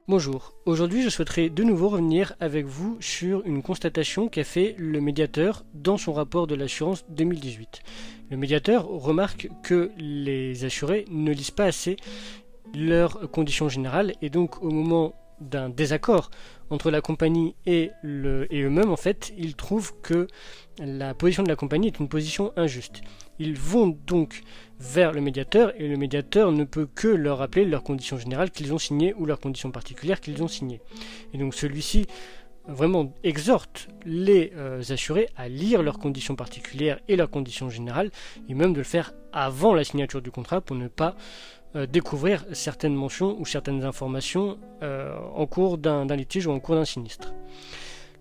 Bonjour, aujourd'hui je souhaiterais de nouveau revenir avec vous sur une constatation qu'a fait le médiateur dans son rapport de l'assurance 2018. Le médiateur remarque que les assurés ne lisent pas assez leurs conditions générales et donc au moment d'un désaccord entre la compagnie et eux-mêmes, en fait, ils trouvent que la position de la compagnie est une position injuste. Ils vont donc vers le médiateur et le médiateur ne peut que leur rappeler leurs conditions générales qu'ils ont signées ou leurs conditions particulières qu'ils ont signées. Et donc celui-ci vraiment exhorte les assurés à lire leurs conditions particulières et leurs conditions générales et même de le faire avant la signature du contrat pour ne pas découvrir certaines mentions ou certaines informations en cours d'un litige ou en cours d'un sinistre.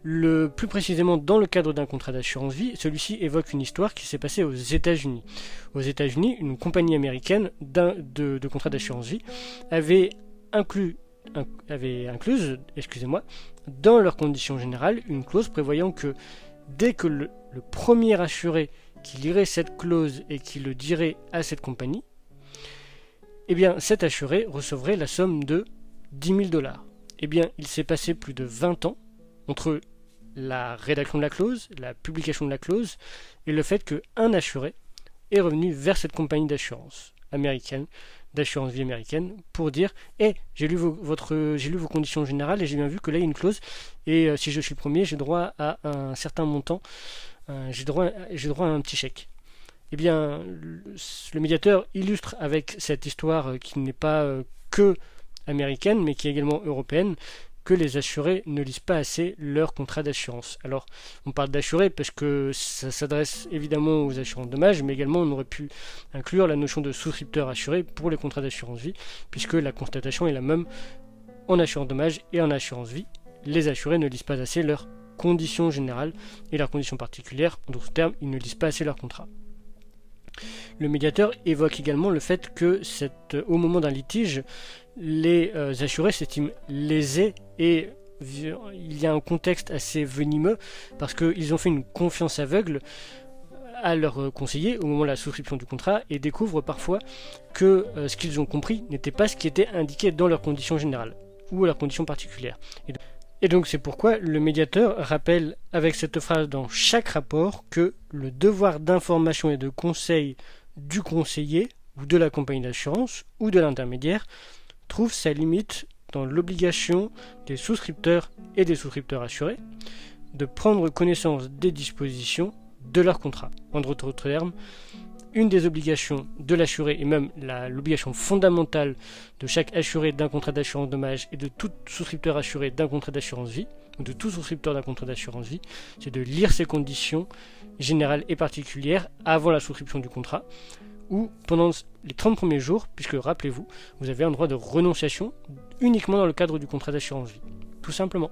Plus précisément dans le cadre d'un contrat d'assurance vie, celui-ci évoque une histoire qui s'est passée aux États-Unis. Aux États-Unis, une compagnie américaine de contrat d'assurance vie avait incluse dans leurs conditions générales une clause prévoyant que dès que le premier assuré qui lirait cette clause et qui le dirait à cette compagnie, eh bien cet assuré recevrait la somme de 10 000 $. Eh bien, il s'est passé plus de 20 ans entre la rédaction de la clause, la publication de la clause, et le fait qu'un assuré est revenu vers cette compagnie d'assurance américaine, d'assurance vie américaine, pour dire j'ai lu vos conditions générales et j'ai bien vu que là il y a une clause, et si je suis le premier, j'ai droit à un certain montant, j'ai droit à un petit chèque. Eh bien, le médiateur illustre avec cette histoire qui n'est pas que américaine, mais qui est également européenne, que les assurés ne lisent pas assez leur contrat d'assurance. Alors, on parle d'assurés parce que ça s'adresse évidemment aux assurants de dommages, mais également on aurait pu inclure la notion de souscripteur assuré pour les contrats d'assurance vie, puisque la constatation est la même en assurance dommage et en assurance vie. Les assurés ne lisent pas assez leurs conditions générales et leurs conditions particulières. En d'autres termes, ils ne lisent pas assez leur contrat. Le médiateur évoque également le fait que au moment d'un litige, les assurés s'estiment lésés et il y a un contexte assez venimeux parce qu'ils ont fait une confiance aveugle à leur conseiller au moment de la souscription du contrat et découvrent parfois que ce qu'ils ont compris n'était pas ce qui était indiqué dans leurs conditions générales ou leurs conditions particulières. Et donc c'est pourquoi le médiateur rappelle avec cette phrase dans chaque rapport que le devoir d'information et de conseil du conseiller ou de la compagnie d'assurance ou de l'intermédiaire trouve sa limite dans l'obligation des souscripteurs et des souscripteurs assurés de prendre connaissance des dispositions de leur contrat. En d'autres termes, une des obligations de l'assuré et même l'obligation fondamentale de chaque assuré d'un contrat d'assurance dommage et de tout souscripteur assuré d'un contrat d'assurance vie ou de tout souscripteur d'un contrat d'assurance vie, c'est de lire ses conditions générales et particulières avant la souscription du contrat ou pendant les 30 premiers jours, puisque rappelez-vous, vous avez un droit de renonciation uniquement dans le cadre du contrat d'assurance vie, tout simplement.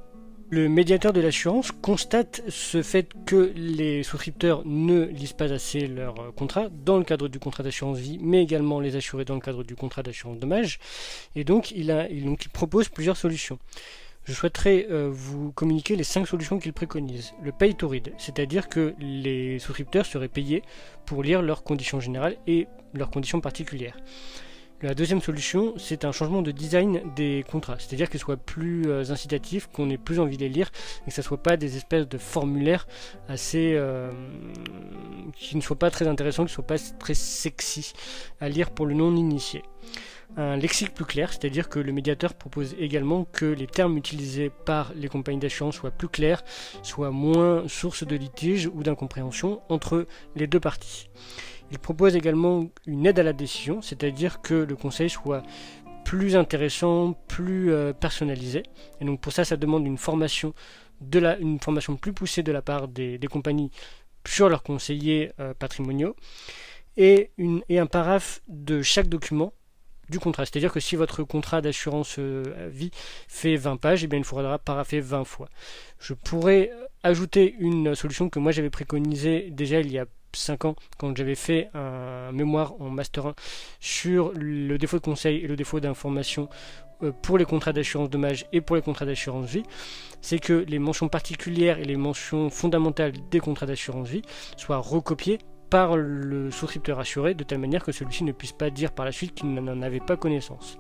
Le médiateur de l'assurance constate ce fait que les souscripteurs ne lisent pas assez leur contrat dans le cadre du contrat d'assurance vie, mais également les assurés dans le cadre du contrat d'assurance dommage, et donc il propose plusieurs solutions. Je souhaiterais vous communiquer les 5 solutions qu'il préconise. Le pay to read, c'est-à-dire que les souscripteurs seraient payés pour lire leurs conditions générales et leurs conditions particulières. La deuxième solution, c'est un changement de design des contrats, c'est-à-dire qu'ils soient plus incitatifs, qu'on ait plus envie de les lire, et que ce ne soit pas des espèces de formulaires assez qui ne soient pas très intéressants, qui ne soient pas très sexy à lire pour le non-initié. Un lexique plus clair, c'est-à-dire que le médiateur propose également que les termes utilisés par les compagnies d'assurance soient plus clairs, soient moins source de litige ou d'incompréhension entre les deux parties. Il propose également une aide à la décision, c'est-à-dire que le conseil soit plus intéressant, plus personnalisé. Et donc pour ça demande une formation plus poussée de la part des compagnies sur leurs conseillers patrimoniaux et un paraphe de chaque document du contrat. C'est-à-dire que si votre contrat d'assurance vie fait 20 pages, eh bien, il faudra parapher 20 fois. Je pourrais ajouter une solution que moi j'avais préconisée déjà il y a 5 ans quand j'avais fait un mémoire en Master 1 sur le défaut de conseil et le défaut d'information pour les contrats d'assurance dommage et pour les contrats d'assurance vie, c'est que les mentions particulières et les mentions fondamentales des contrats d'assurance vie soient recopiées par le souscripteur assuré, de telle manière que celui-ci ne puisse pas dire par la suite qu'il n'en avait pas connaissance.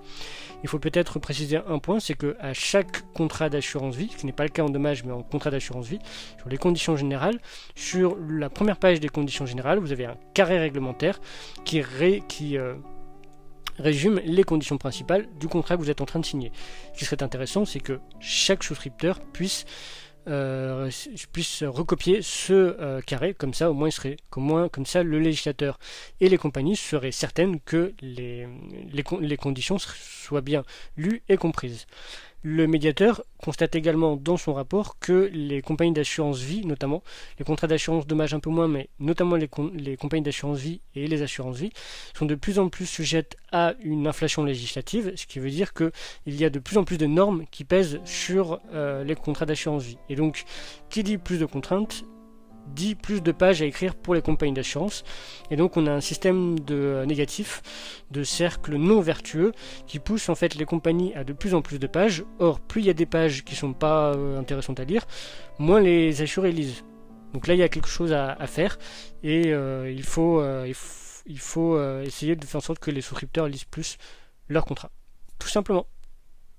Il faut peut-être préciser un point, c'est qu'à chaque contrat d'assurance vie, ce qui n'est pas le cas en dommages mais en contrat d'assurance vie, sur les conditions générales, sur la première page des conditions générales, vous avez un carré réglementaire qui résume les conditions principales du contrat que vous êtes en train de signer. Ce qui serait intéressant, c'est que chaque souscripteur puisse recopier ce carré, comme ça au moins comme ça le législateur et les compagnies seraient certaines que les conditions soient bien lues et comprises. Le médiateur constate également dans son rapport que les compagnies d'assurance vie, notamment les contrats d'assurance dommages un peu moins, mais notamment les compagnies d'assurance vie et les assurances vie, sont de plus en plus sujettes à une inflation législative, ce qui veut dire qu'il y a de plus en plus de normes qui pèsent sur les contrats d'assurance vie. Et donc, qui dit plus de contraintes, dit plus de pages à écrire pour les compagnies d'assurance, et donc on a un système négatif, de cercle non vertueux, qui pousse en fait les compagnies à de plus en plus de pages. Or, plus il y a des pages qui sont pas intéressantes à lire, moins les assurés lisent. Donc là, il y a quelque chose à faire, et il faut essayer de faire en sorte que les souscripteurs lisent plus leur contrat, tout simplement.